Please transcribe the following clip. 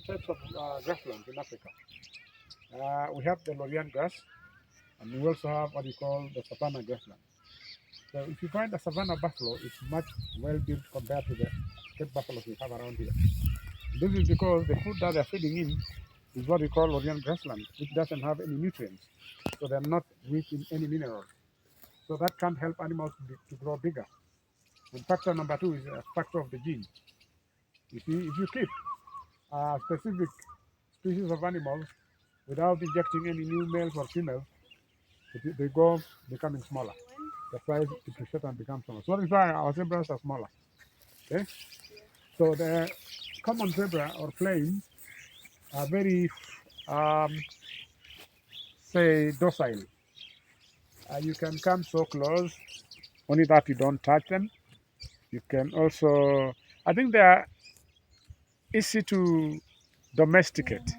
types of grasslands in Africa. We have the Lorian grass, and we also have what we call the savanna grassland. So if you find a savanna buffalo, it's much well built compared to the state buffaloes we have around here. This is because the food that they're feeding in is what we call Lorian grassland, which doesn't have any nutrients. So they're not rich in any minerals. So that can't help animals to grow bigger. And factor number 2 is a factor of the gene. You see, if you keep a specific species of animals without injecting any new males or females, they go becoming smaller. The size depreciates and becomes smaller. So that is why our zebras are smaller. Okay? So the common zebra or plain are very, say, docile. You can come so close, only that you don't touch them. You can also, I think they are easy to domesticate.